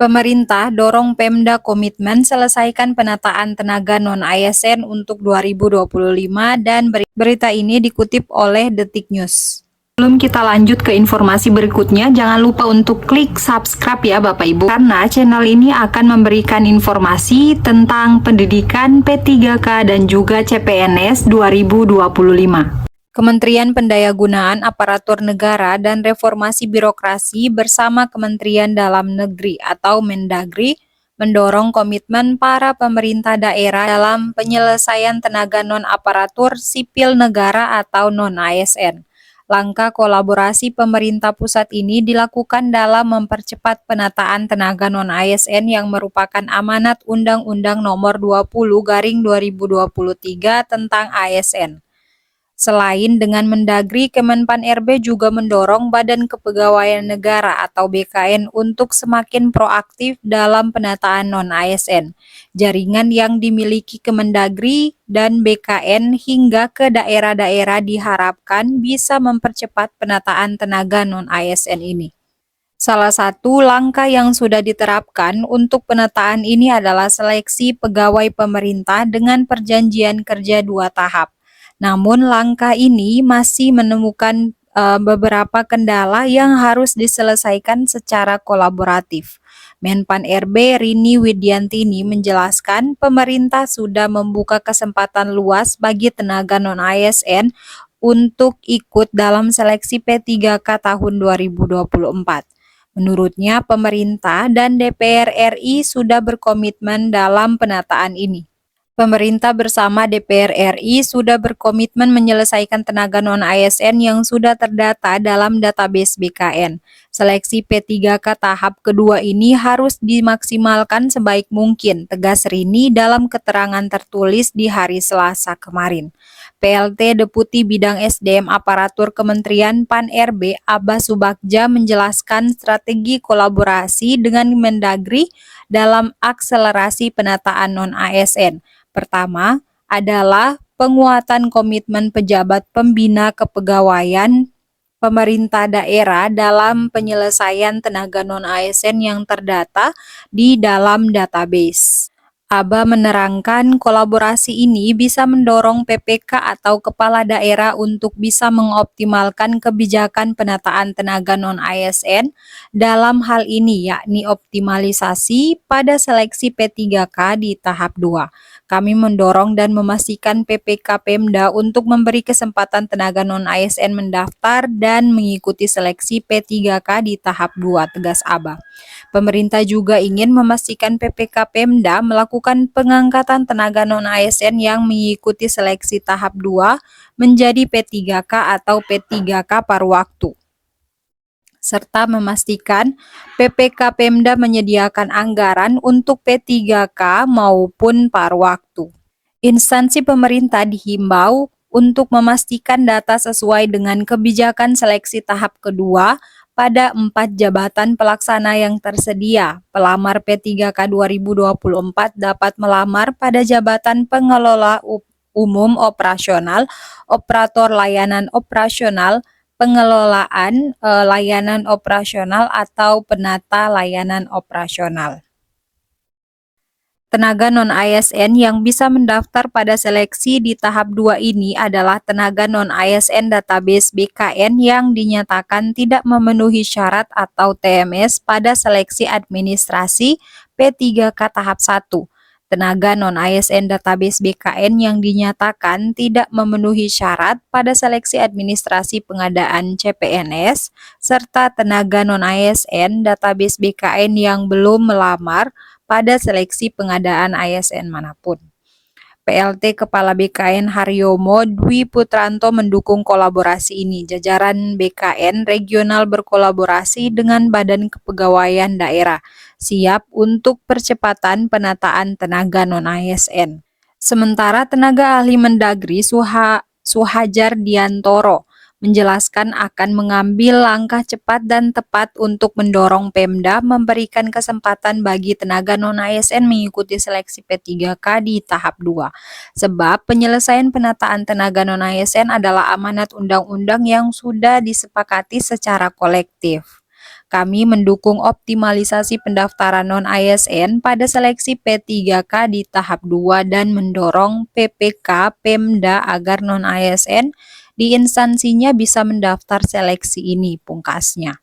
Pemerintah dorong Pemda komitmen selesaikan penataan tenaga non-ASN untuk 2025 dan berita ini dikutip oleh Detik News. Sebelum kita lanjut ke informasi berikutnya, jangan lupa untuk klik subscribe ya Bapak Ibu, karena channel ini akan memberikan informasi tentang pendidikan P3K dan juga CPNS 2025. Kementerian Pendayagunaan Aparatur Negara dan Reformasi Birokrasi bersama Kementerian Dalam Negeri atau Mendagri mendorong komitmen para pemerintah daerah dalam penyelesaian tenaga non-aparatur sipil negara atau non-ASN. Langkah kolaborasi pemerintah pusat ini dilakukan dalam mempercepat penataan tenaga non-ASN yang merupakan amanat Undang-Undang Nomor 20/2023 tentang ASN. Selain dengan Mendagri, Kemenpan RB juga mendorong Badan Kepegawaian Negara atau BKN untuk semakin proaktif dalam penataan non-ASN. Jaringan yang dimiliki Kemendagri dan BKN hingga ke daerah-daerah diharapkan bisa mempercepat penataan tenaga non-ASN ini. Salah satu langkah yang sudah diterapkan untuk penataan ini adalah seleksi pegawai pemerintah dengan perjanjian kerja 2 tahap. Namun langkah ini masih menemukan beberapa kendala yang harus diselesaikan secara kolaboratif. Menpan RB Rini Widiantini menjelaskan pemerintah sudah membuka kesempatan luas bagi tenaga non-ASN untuk ikut dalam seleksi P3K tahun 2024. Menurutnya, pemerintah dan DPR RI sudah berkomitmen dalam penataan ini. Pemerintah bersama DPR RI sudah berkomitmen menyelesaikan tenaga non-ASN yang sudah terdata dalam database BKN. Seleksi P3K tahap kedua ini harus dimaksimalkan sebaik mungkin, tegas Rini dalam keterangan tertulis di hari Selasa kemarin. PLT Deputi Bidang SDM Aparatur Kementerian Pan-RB Abbas Subagja menjelaskan strategi kolaborasi dengan Mendagri dalam akselerasi penataan non-ASN. Pertama adalah penguatan komitmen pejabat pembina kepegawaian pemerintah daerah dalam penyelesaian tenaga non-ASN yang terdata di dalam database. Aba menerangkan kolaborasi ini bisa mendorong PPK atau kepala daerah untuk bisa mengoptimalkan kebijakan penataan tenaga non-ASN dalam hal ini, yakni optimalisasi pada seleksi P3K di tahap 2. Kami mendorong dan memastikan PPK Pemda untuk memberi kesempatan tenaga non-ASN mendaftar dan mengikuti seleksi P3K di tahap 2, tegas Aba. Pemerintah juga ingin memastikan PPK Pemda melakukan pengangkatan tenaga non-ASN yang mengikuti seleksi tahap 2 menjadi P3K atau P3K paruh waktu, serta memastikan PPK Pemda menyediakan anggaran untuk P3K maupun paruh waktu. Instansi pemerintah dihimbau untuk memastikan data sesuai dengan kebijakan seleksi tahap kedua pada 4 jabatan pelaksana yang tersedia. Pelamar P3K 2024 dapat melamar pada jabatan pengelola umum operasional, operator layanan operasional, pengelolaan layanan operasional atau penata layanan operasional. Tenaga non-ASN yang bisa mendaftar pada seleksi di tahap 2 ini adalah tenaga non-ASN database BKN yang dinyatakan tidak memenuhi syarat atau TMS pada seleksi administrasi P3K tahap 1. Tenaga non-ASN database BKN yang dinyatakan tidak memenuhi syarat pada seleksi administrasi pengadaan CPNS, serta tenaga non-ASN database BKN yang belum melamar pada seleksi pengadaan ASN manapun. PLT Kepala BKN Haryomo Dwi Putranto mendukung kolaborasi ini. Jajaran BKN regional berkolaborasi dengan Badan Kepegawaian Daerah, siap untuk percepatan penataan tenaga non-ASN. Sementara tenaga ahli Mendagri Suhajar Diantoro menjelaskan akan mengambil langkah cepat dan tepat untuk mendorong Pemda memberikan kesempatan bagi tenaga non-ASN mengikuti seleksi P3K di tahap 2. Sebab penyelesaian penataan tenaga non-ASN adalah amanat undang-undang yang sudah disepakati secara kolektif. Kami mendukung optimalisasi pendaftaran non-ASN pada seleksi P3K di tahap 2 dan mendorong PPK Pemda agar non-ASN di instansinya bisa mendaftar seleksi ini, pungkasnya.